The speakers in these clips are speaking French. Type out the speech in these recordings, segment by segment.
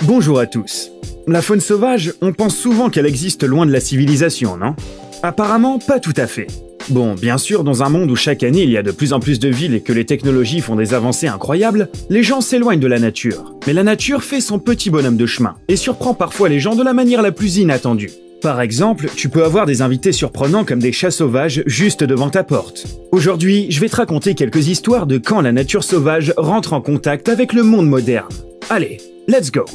Bonjour à tous. La faune sauvage, on pense souvent qu'elle existe loin de la civilisation, non? Apparemment, pas tout à fait. Bon, bien sûr, dans un monde où chaque année il y a de plus en plus de villes et que les technologies font des avancées incroyables, les gens s'éloignent de la nature. Mais la nature fait son petit bonhomme de chemin et surprend parfois les gens de la manière la plus inattendue. Par exemple, tu peux avoir des invités surprenants comme des chats sauvages juste devant ta porte. Aujourd'hui, je vais te raconter quelques histoires de quand la nature sauvage rentre en contact avec le monde moderne. Allez, let's go!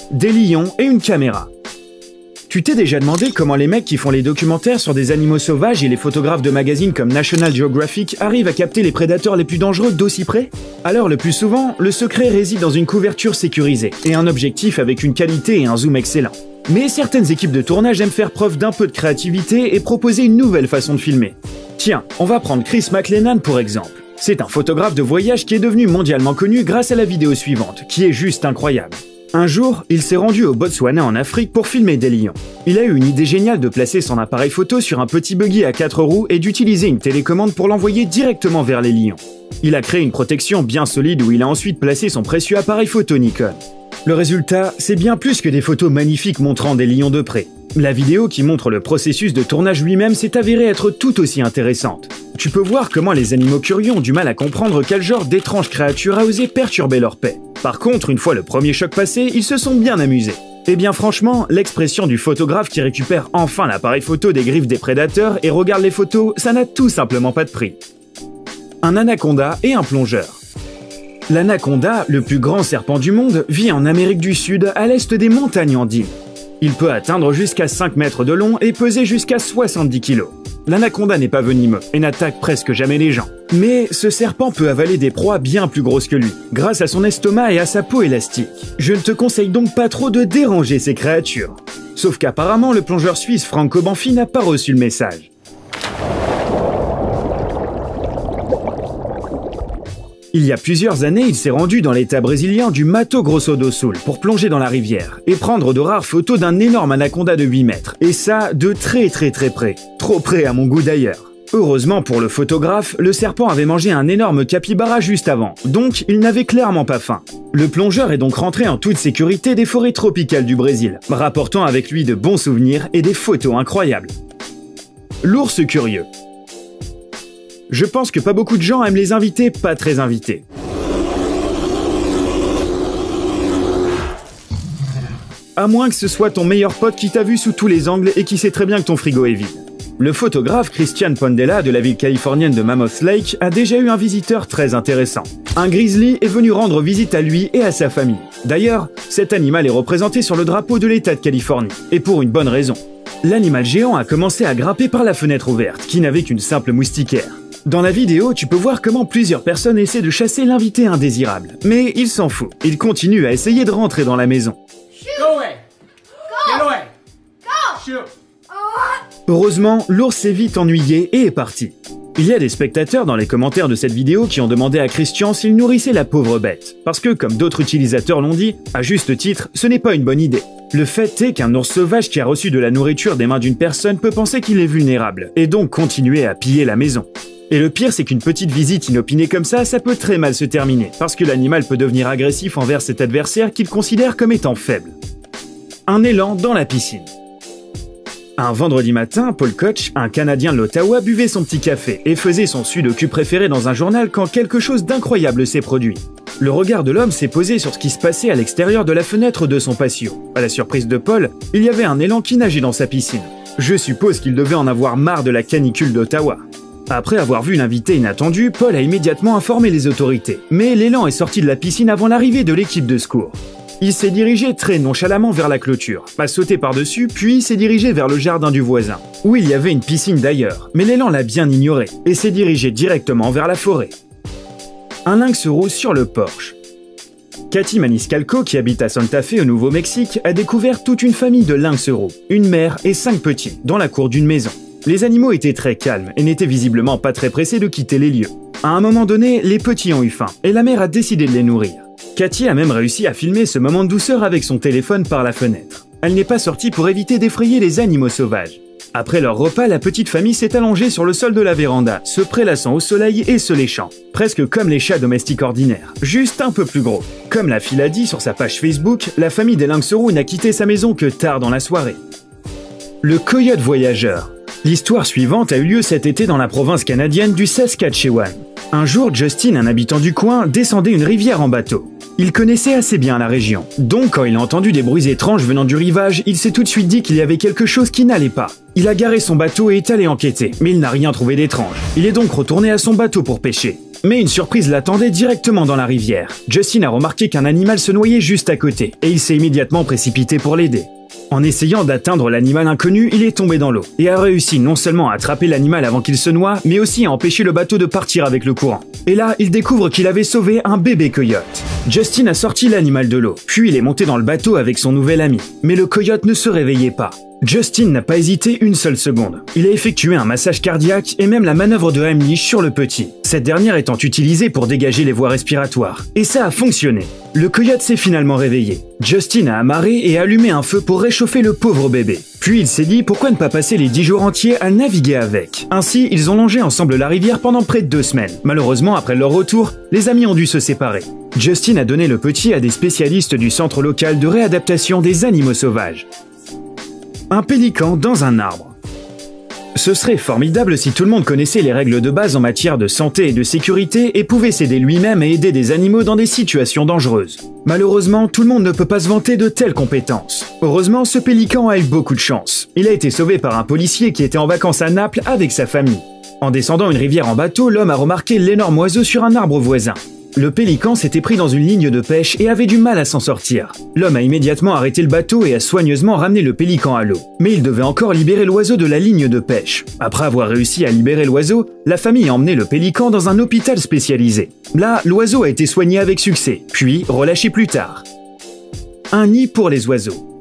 Des lions et une caméra. Tu t'es déjà demandé comment les mecs qui font les documentaires sur des animaux sauvages et les photographes de magazines comme National Geographic arrivent à capter les prédateurs les plus dangereux d'aussi près? Alors le plus souvent, le secret réside dans une couverture sécurisée et un objectif avec une qualité et un zoom excellent. Mais certaines équipes de tournage aiment faire preuve d'un peu de créativité et proposer une nouvelle façon de filmer. Tiens, on va prendre Chris McLennan pour exemple. C'est un photographe de voyage qui est devenu mondialement connu grâce à la vidéo suivante, qui est juste incroyable. Un jour, il s'est rendu au Botswana en Afrique pour filmer des lions. Il a eu une idée géniale de placer son appareil photo sur un petit buggy à 4 roues et d'utiliser une télécommande pour l'envoyer directement vers les lions. Il a créé une protection bien solide où il a ensuite placé son précieux appareil photo Nikon. Le résultat, c'est bien plus que des photos magnifiques montrant des lions de près. La vidéo qui montre le processus de tournage lui-même s'est avérée être tout aussi intéressante. Tu peux voir comment les animaux curieux ont du mal à comprendre quel genre d'étrange créature a osé perturber leur paix. Par contre, une fois le premier choc passé, ils se sont bien amusés. Et bien franchement, l'expression du photographe qui récupère enfin l'appareil photo des griffes des prédateurs et regarde les photos, ça n'a tout simplement pas de prix. Un anaconda et un plongeur. L'anaconda, le plus grand serpent du monde, vit en Amérique du Sud, à l'est des montagnes andines. Il peut atteindre jusqu'à 5 mètres de long et peser jusqu'à 70 kg. L'anaconda n'est pas venimeux et n'attaque presque jamais les gens. Mais ce serpent peut avaler des proies bien plus grosses que lui, grâce à son estomac et à sa peau élastique. Je ne te conseille donc pas trop de déranger ces créatures. Sauf qu'apparemment, le plongeur suisse Franco Banfi n'a pas reçu le message. Il y a plusieurs années, il s'est rendu dans l'état brésilien du Mato Grosso do Sul pour plonger dans la rivière et prendre de rares photos d'un énorme anaconda de 8 mètres. Et ça, de très près. Trop près à mon goût d'ailleurs. Heureusement pour le photographe, le serpent avait mangé un énorme capybara juste avant, donc il n'avait clairement pas faim. Le plongeur est donc rentré en toute sécurité des forêts tropicales du Brésil, rapportant avec lui de bons souvenirs et des photos incroyables. L'ours curieux. Je pense que pas beaucoup de gens aiment les invités pas très invités. À moins que ce soit ton meilleur pote qui t'a vu sous tous les angles et qui sait très bien que ton frigo est vide. Le photographe Christian Pondella de la ville californienne de Mammoth Lake a déjà eu un visiteur très intéressant. Un grizzly est venu rendre visite à lui et à sa famille. D'ailleurs, cet animal est représenté sur le drapeau de l'État de Californie, et pour une bonne raison. L'animal géant a commencé à grimper par la fenêtre ouverte, qui n'avait qu'une simple moustiquaire. Dans la vidéo, tu peux voir comment plusieurs personnes essaient de chasser l'invité indésirable. Mais il s'en fout, il continue à essayer de rentrer dans la maison. Heureusement, l'ours s'est vite ennuyé et est parti. Il y a des spectateurs dans les commentaires de cette vidéo qui ont demandé à Christian s'il nourrissait la pauvre bête. Parce que, comme d'autres utilisateurs l'ont dit, à juste titre, ce n'est pas une bonne idée. Le fait est qu'un ours sauvage qui a reçu de la nourriture des mains d'une personne peut penser qu'il est vulnérable, et donc continuer à piller la maison. Et le pire, c'est qu'une petite visite inopinée comme ça peut très mal se terminer, parce que l'animal peut devenir agressif envers cet adversaire qu'il considère comme étant faible. Un élan dans la piscine. Un vendredi matin, Paul Koch, un Canadien de l'Ottawa, buvait son petit café et faisait son sudoku préféré dans un journal quand quelque chose d'incroyable s'est produit. Le regard de l'homme s'est posé sur ce qui se passait à l'extérieur de la fenêtre de son patio. À la surprise de Paul, il y avait un élan qui nageait dans sa piscine. Je suppose qu'il devait en avoir marre de la canicule d'Ottawa. Après avoir vu l'invité inattendu, Paul a immédiatement informé les autorités. Mais l'élan est sorti de la piscine avant l'arrivée de l'équipe de secours. Il s'est dirigé très nonchalamment vers la clôture, a sauté par-dessus, puis s'est dirigé vers le jardin du voisin, où il y avait une piscine d'ailleurs, mais l'élan l'a bien ignoré, et s'est dirigé directement vers la forêt. Un lynx roux sur le porche. Cathy Maniscalco, qui habite à Santa Fe au Nouveau-Mexique, a découvert toute une famille de lynx roux, une mère et 5 petits, dans la cour d'une maison. Les animaux étaient très calmes et n'étaient visiblement pas très pressés de quitter les lieux. À un moment donné, les petits ont eu faim, et la mère a décidé de les nourrir. Cathy a même réussi à filmer ce moment de douceur avec son téléphone par la fenêtre. Elle n'est pas sortie pour éviter d'effrayer les animaux sauvages. Après leur repas, la petite famille s'est allongée sur le sol de la véranda, se prélassant au soleil et se léchant. Presque comme les chats domestiques ordinaires, juste un peu plus gros. Comme la fille l'a dit sur sa page Facebook, la famille des lynx-roux n'a quitté sa maison que tard dans la soirée. Le coyote voyageur. L'histoire suivante a eu lieu cet été dans la province canadienne du Saskatchewan. Un jour, Justin, un habitant du coin, descendait une rivière en bateau. Il connaissait assez bien la région. Donc, quand il a entendu des bruits étranges venant du rivage, il s'est tout de suite dit qu'il y avait quelque chose qui n'allait pas. Il a garé son bateau et est allé enquêter, mais il n'a rien trouvé d'étrange. Il est donc retourné à son bateau pour pêcher. Mais une surprise l'attendait directement dans la rivière. Justin a remarqué qu'un animal se noyait juste à côté, et il s'est immédiatement précipité pour l'aider. En essayant d'atteindre l'animal inconnu, il est tombé dans l'eau et a réussi non seulement à attraper l'animal avant qu'il se noie, mais aussi à empêcher le bateau de partir avec le courant. Et là, il découvre qu'il avait sauvé un bébé coyote. Justin a sorti l'animal de l'eau, puis il est monté dans le bateau avec son nouvel ami. Mais le coyote ne se réveillait pas. Justin n'a pas hésité une seule seconde. Il a effectué un massage cardiaque et même la manœuvre de Heimlich sur le petit, cette dernière étant utilisée pour dégager les voies respiratoires. Et ça a fonctionné. Le coyote s'est finalement réveillé. Justin a amarré et allumé un feu pour réchauffer le pauvre bébé. Puis il s'est dit pourquoi ne pas passer les 10 jours entiers à naviguer avec. Ainsi, ils ont longé ensemble la rivière pendant près de 2 semaines. Malheureusement, après leur retour, les amis ont dû se séparer. Justin a donné le petit à des spécialistes du centre local de réadaptation des animaux sauvages. Un pélican dans un arbre. Ce serait formidable si tout le monde connaissait les règles de base en matière de santé et de sécurité et pouvait s'aider lui-même et aider des animaux dans des situations dangereuses. Malheureusement, tout le monde ne peut pas se vanter de telles compétences. Heureusement, ce pélican a eu beaucoup de chance. Il a été sauvé par un policier qui était en vacances à Naples avec sa famille. En descendant une rivière en bateau, l'homme a remarqué l'énorme oiseau sur un arbre voisin. Le pélican s'était pris dans une ligne de pêche et avait du mal à s'en sortir. L'homme a immédiatement arrêté le bateau et a soigneusement ramené le pélican à l'eau. Mais il devait encore libérer l'oiseau de la ligne de pêche. Après avoir réussi à libérer l'oiseau, la famille a emmené le pélican dans un hôpital spécialisé. Là, l'oiseau a été soigné avec succès, puis relâché plus tard. Un nid pour les oiseaux.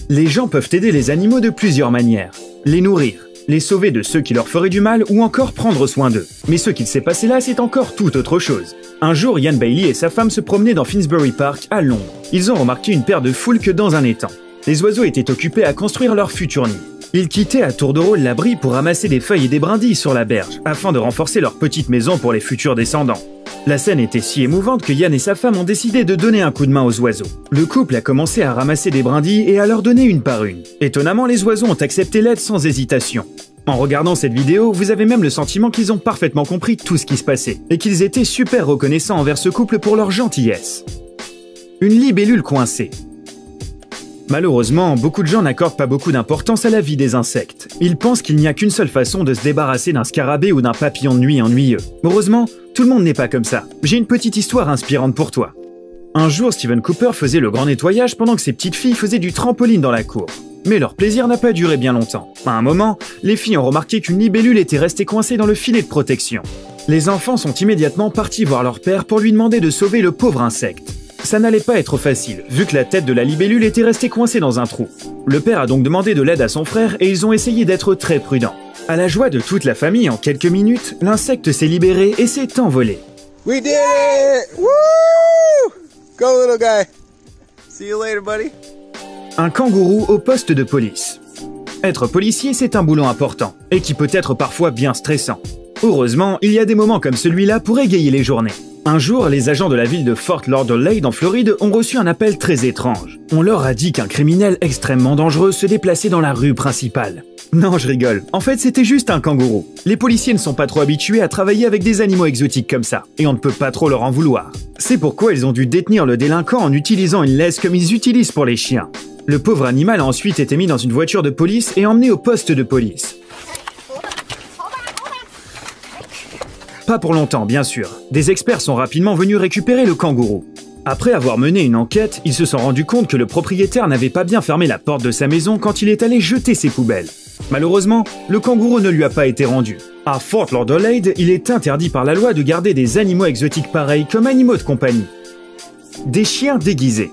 Les gens peuvent aider les animaux de plusieurs manières. Les nourrir, les sauver de ceux qui leur feraient du mal ou encore prendre soin d'eux. Mais ce qu'il s'est passé là, c'est encore tout autre chose. Un jour, Ian Bailey et sa femme se promenaient dans Finsbury Park à Londres. Ils ont remarqué une paire de foulques dans un étang. Les oiseaux étaient occupés à construire leur futur nid. Ils quittaient à tour de rôle l'abri pour ramasser des feuilles et des brindilles sur la berge, afin de renforcer leur petite maison pour les futurs descendants. La scène était si émouvante que Ian et sa femme ont décidé de donner un coup de main aux oiseaux. Le couple a commencé à ramasser des brindilles et à leur donner une par une. Étonnamment, les oiseaux ont accepté l'aide sans hésitation. En regardant cette vidéo, vous avez même le sentiment qu'ils ont parfaitement compris tout ce qui se passait, et qu'ils étaient super reconnaissants envers ce couple pour leur gentillesse. Une libellule coincée. Malheureusement, beaucoup de gens n'accordent pas beaucoup d'importance à la vie des insectes. Ils pensent qu'il n'y a qu'une seule façon de se débarrasser d'un scarabée ou d'un papillon de nuit ennuyeux. Heureusement, tout le monde n'est pas comme ça. J'ai une petite histoire inspirante pour toi. Un jour, Steven Cooper faisait le grand nettoyage pendant que ses petites filles faisaient du trampoline dans la cour. Mais leur plaisir n'a pas duré bien longtemps. À un moment, les filles ont remarqué qu'une libellule était restée coincée dans le filet de protection. Les enfants sont immédiatement partis voir leur père pour lui demander de sauver le pauvre insecte. Ça n'allait pas être facile, vu que la tête de la libellule était restée coincée dans un trou. Le père a donc demandé de l'aide à son frère et ils ont essayé d'être très prudents. À la joie de toute la famille, en quelques minutes, l'insecte s'est libéré et s'est envolé. We did it! Woo! Go little guy. See you later, buddy. Un kangourou au poste de police. Être policier, c'est un boulot important, et qui peut être parfois bien stressant. Heureusement, il y a des moments comme celui-là pour égayer les journées. Un jour, les agents de la ville de Fort Lauderdale en Floride ont reçu un appel très étrange. On leur a dit qu'un criminel extrêmement dangereux se déplaçait dans la rue principale. Non, je rigole. En fait, c'était juste un kangourou. Les policiers ne sont pas trop habitués à travailler avec des animaux exotiques comme ça, et on ne peut pas trop leur en vouloir. C'est pourquoi ils ont dû détenir le délinquant en utilisant une laisse comme ils utilisent pour les chiens. Le pauvre animal a ensuite été mis dans une voiture de police et emmené au poste de police. Pas pour longtemps, bien sûr. Des experts sont rapidement venus récupérer le kangourou. Après avoir mené une enquête, ils se sont rendus compte que le propriétaire n'avait pas bien fermé la porte de sa maison quand il est allé jeter ses poubelles. Malheureusement, le kangourou ne lui a pas été rendu. À Fort Lauderdale, il est interdit par la loi de garder des animaux exotiques pareils comme animaux de compagnie. Des chiens déguisés.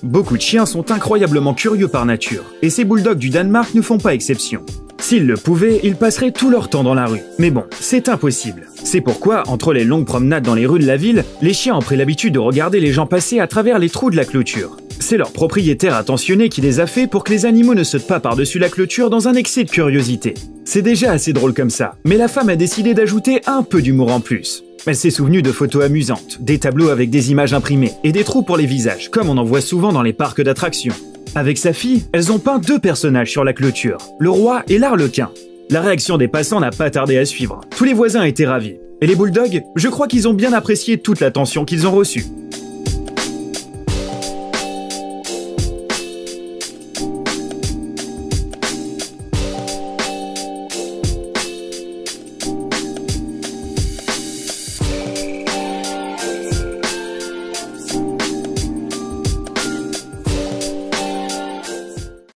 Beaucoup de chiens sont incroyablement curieux par nature, et ces bulldogs du Danemark ne font pas exception. S'ils le pouvaient, ils passeraient tout leur temps dans la rue. Mais bon, c'est impossible. C'est pourquoi, entre les longues promenades dans les rues de la ville, les chiens ont pris l'habitude de regarder les gens passer à travers les trous de la clôture. C'est leur propriétaire attentionné qui les a fait pour que les animaux ne sautent pas par-dessus la clôture dans un excès de curiosité. C'est déjà assez drôle comme ça, mais la femme a décidé d'ajouter un peu d'humour en plus. Elle s'est souvenue de photos amusantes, des tableaux avec des images imprimées et des trous pour les visages, comme on en voit souvent dans les parcs d'attractions. Avec sa fille, elles ont peint 2 personnages sur la clôture, le roi et l'arlequin. La réaction des passants n'a pas tardé à suivre. Tous les voisins étaient ravis. Et les bulldogs, je crois qu'ils ont bien apprécié toute l'attention qu'ils ont reçue.